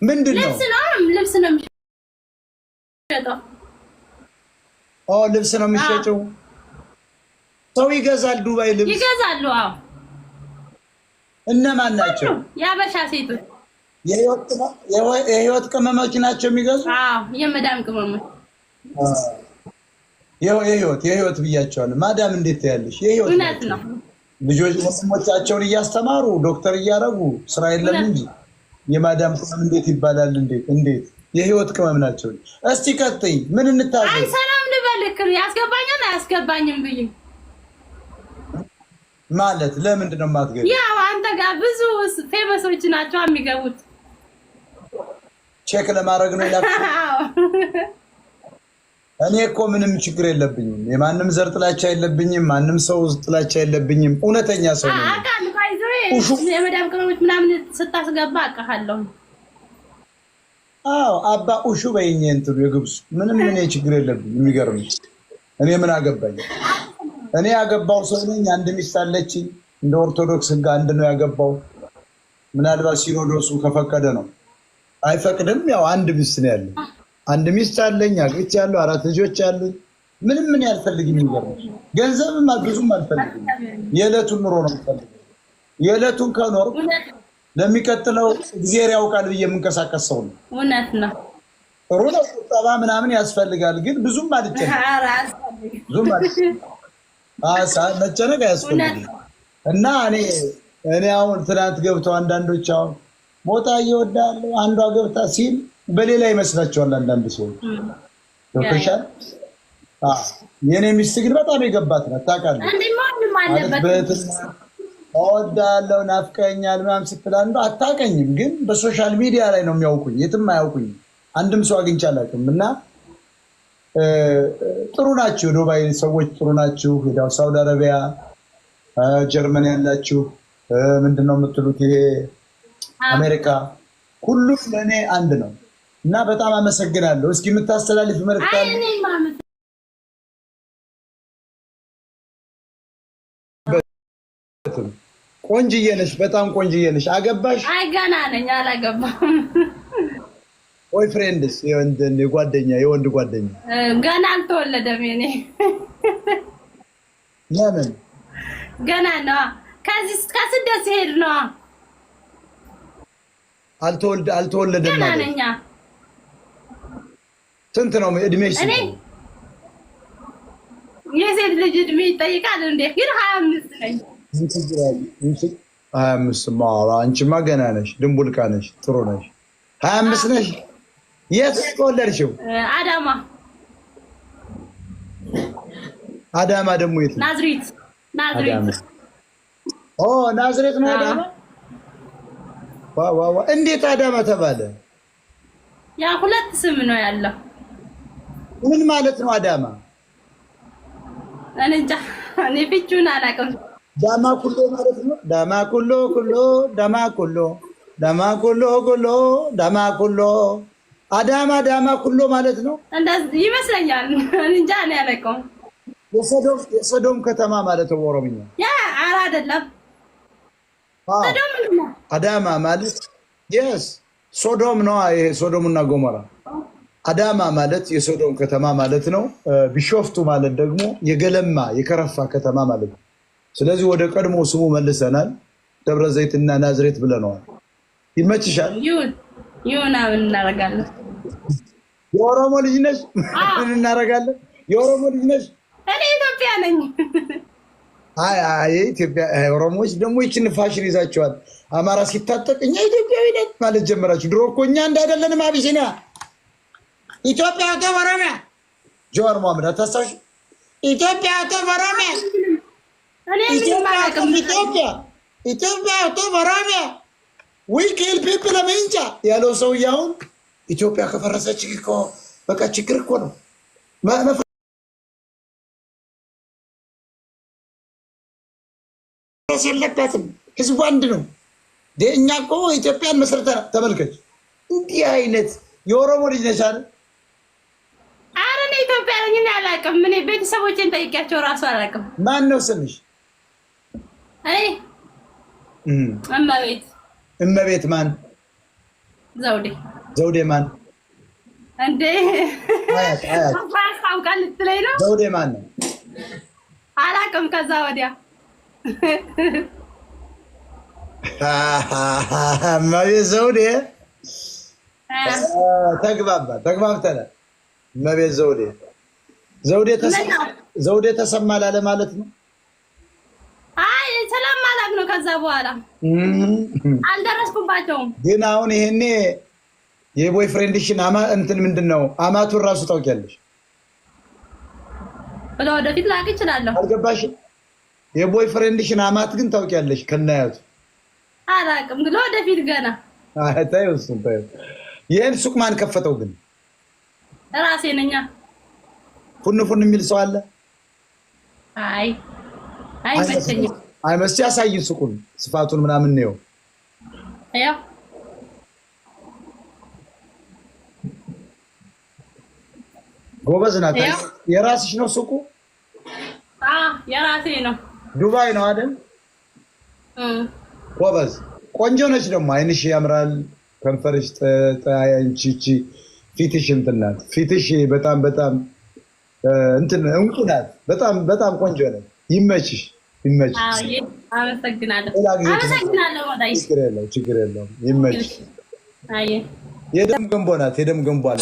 ምንድነው? ልብስ ነው የሚሸጠው። ልብስ ነው የሚሸጠው። ሰው ይገዛል። ዱባይ ልብስ ይገዛሉ። እነማን ናቸው? የአበሻ ሴቶች የህይወት ቅመሞች ናቸው የሚገዙ? የመዳም ቅመሞች። የህይወት ብያቸዋለሁ። ማዳም እንዴት ያለሽ? የህይወት እውነት ነው። ልጆች ወንድሞቻቸውን እያስተማሩ ዶክተር እያረጉ ስራ የለም እንጂ የማዳም ቅመም እንዴት ይባላል? እንዴት የህይወት ቅመም ናቸው። እስቲ ቀጥይ። ምን እንታዘዝ? አይ ሰላም ልበልክ። ያስገባኛል አያስገባኝም ብዬ ማለት ለምንድን ነው የማትገቢ? ያው አንተ ጋር ብዙ ፌመሶች ናቸው የሚገቡት። ቼክ ለማድረግ ነው ያልኩት። እኔ እኮ ምንም ችግር የለብኝም። የማንም ዘር ጥላቻ የለብኝም። ማንም ሰው ጥላቻ የለብኝም። እውነተኛ ሰው ነኝ። የመዳም ቅመሞች ምናምን ስታስገባ አውቃለሁ። አባ ኡሹ በይኝ እንትኑ የግብሱ ምንም እኔ ችግር የለብኝም። የሚገርምሽ እኔ ምን አገባኝ? እኔ ያገባው ሰው ነኝ። አንድ ሚስት አለችኝ። እንደ ኦርቶዶክስ ሕግ አንድ ነው ያገባው። ምናልባት ሲኖዶሱ ከፈቀደ ነው። አይፈቅድም። ያው አንድ ሚስት ነው ያለኝ። አንድ ሚስት አለኝ። አግብቻለሁ። 4 ልጆች አሉኝ። ምንም ምን ያልፈልግም። የሚገርምሽ ገንዘብም ብዙም አልፈልግም። የዕለቱን ኑሮ ነው የምፈልገው። የዕለቱን ከኖር ለሚቀጥለው እግዚአብሔር ያውቃል ብዬ የምንቀሳቀስ ሰው ነው። እውነት ነው። ጥሩ ነው። ቁጠባ ምናምን ያስፈልጋል፣ ግን ብዙም መጨነቅ አያስፈልግም። እና እኔ አሁን ትናንት ገብተው አንዳንዶች አሁን ሞታ እየወዳለሁ አንዷ ገብታ ሲል በሌላ ይመስላቸዋል አንዳንድ ሰዎች። ገብቶሻል? የኔ ሚስት ግን በጣም የገባት ናት። ታውቃለህ? እወዳለሁ ናፍቀኛል ምናምን ስትል አንዷ አታውቀኝም፣ ግን በሶሻል ሚዲያ ላይ ነው የሚያውቁኝ። የትም አያውቁኝም። አንድም ሰው አግኝቼ አላውቅም። እና ጥሩ ናችሁ። ዱባይ ሰዎች ጥሩ ናችሁ። ሄዳው ሳውዲ አረቢያ፣ ጀርመን ያላችሁ ምንድነው የምትሉት? ይሄ አሜሪካ፣ ሁሉም ለእኔ አንድ ነው። እና በጣም አመሰግናለሁ። እስኪ የምታስተላልፍ መልዕክት አለ? ቆንጅዬ ነሽ፣ በጣም ቆንጅዬ ነሽ። አገባሽ? አይ ገና ነኝ፣ አላገባም። ቦይ ፍሬንድስ? የወንድ ጓደኛ ገና አልተወለደም። እኔ ለምን? ገና ነው። ከስደት ሲሄድ ነው። አልተወለደም ገና ማለት ነኝ። ስንት ነው እድሜሽ? እኔ የሴት ልጅ እድሜ ይጠይቃል እንዴ? ግን 25 ነኝ። 25 አንቺማ ገና ነሽ፣ ድንቡልቃ ነሽ፣ ጥሩ ነሽ። 25 ነሽ። የት ተወለድሽው? አዳማ። አዳማ ደግሞ የት? ናዝሬት። ናዝሬት ነው አዳማ። እንዴት አዳማ ተባለ? ያ 2 ስም ነው ያለው። ምን ማለት ነው አዳማ? እኔ እንጃ፣ እኔ ፍቹን አላውቅም። ዳማ ኩሎ ማለት ነው። ዳማ ኩሎ አዳማ ዳማ ኩሎ ማለት ነው። እንደዚህ ይመስለኛል። እንጃ እኔ አላውቅም። የሶዶም ከተማ ማለት ነው ኦሮምኛ። ያ አይደለም። አዳማ ማለት ሶዶም ነው። ይሄ ሶዶምና ጎሞራ። አዳማ ማለት የሶዶም ከተማ ማለት ነው። ቢሾፍቱ ማለት ደግሞ የገለማ የከረፋ ከተማ ማለት ነው። ስለዚህ ወደ ቀድሞ ስሙ መልሰናል። ደብረ ዘይትና ናዝሬት ብለነዋል። ይመችሻል? ይሁን እናደርጋለን። የኦሮሞ ልጅ ነሽ? ምን እናደርጋለን? የኦሮሞ ልጅ ነሽ? እኔ ኢትዮጵያ ነኝ። ኢትዮጵያ ኦሮሞዎች ደግሞ ይችን ፋሽን ይዛቸዋል። አማራ ሲታጠቅ እኛ ኢትዮጵያዊ ነን ማለት ጀመራችሁ። ድሮ እኮ እኛ እንዳይደለንም አቢሲና ኢትዮጵያ ተወረመ ጆር ማምዳ ታሳሽ ኢትዮጵያ ተወረመ ኢትዮጵያ ተወረመ we kill people ለምንጫ ያለው ሰውዬው ኢትዮጵያ ከፈረሰች እኮ በቃ ችግር እኮ ነው። የለበትም ህዝቡ አንድ ነው። እኛ እኮ ኢትዮጵያን መስርተን ተመልከች። እንዲህ አይነት የኦሮሞ ልጅ ነሽ አይደል? ኧረ እኔ ኢትዮጵያ ነኝ። እኔ አላውቅም። እኔ ቤተሰቦቼን ጠይቂያቸው እራሱ አላውቅም። ማን ነው ስምሽ? እመቤት። እመቤት ማን? ዘውዴ ማን እንዴ? አያት ታውቃለህ ልትለኝ ነው? ዘውዴ ማን ነው? አላውቅም። ከዛ ወዲያ እመቤት ዘውዴ ተግባብተናል። እመቤት ዘውዴ ተሰማ ላለ ማለት ነው። አይ ስለማላውቅ ነው። ከዛ በኋላ አልደረስኩባቸውም። ግን አሁን ይሄኔ የቦይ ፍሬንድሽን እንትን ምንድን ነው አማቱን ራሱ ታውቂያለሽ? ወደፊት ላቅ ይችላለሁ። አልገባሽም? የቦይ ፍሬንድሽን አማት ግን ታውቂያለሽ? ከናያቱ አላውቅም። ግን ወደፊት ገና ታየው። እሱን ታየው። ይሄን ሱቅ ማን ከፈተው ግን? ራሴ ነኝ። ፉን የሚል ሰው አለ? አይመቸኝም። አይመስል ያሳይን ሱቁን ስፋቱን ምናምን ነው። ያው ጎበዝ ናት። የራስሽ ነው ሱቁ? የራሴ ነው። ዱባይ ነው አይደል? ጎበዝ። ቆንጆ ነች ደግሞ። አይንሽ ያምራል፣ ከንፈርሽ አንቺ ፊትሽ እንትን ናት። ፊትሽ በጣም እንትን እንቁ ናት። በጣም ቆንጆ ናት። ይመችሽ። አመሰግናለሁ። ችግር የለውም። ይመችሽ። የደም ገንቦ ናት። የደም ገንቦ አለ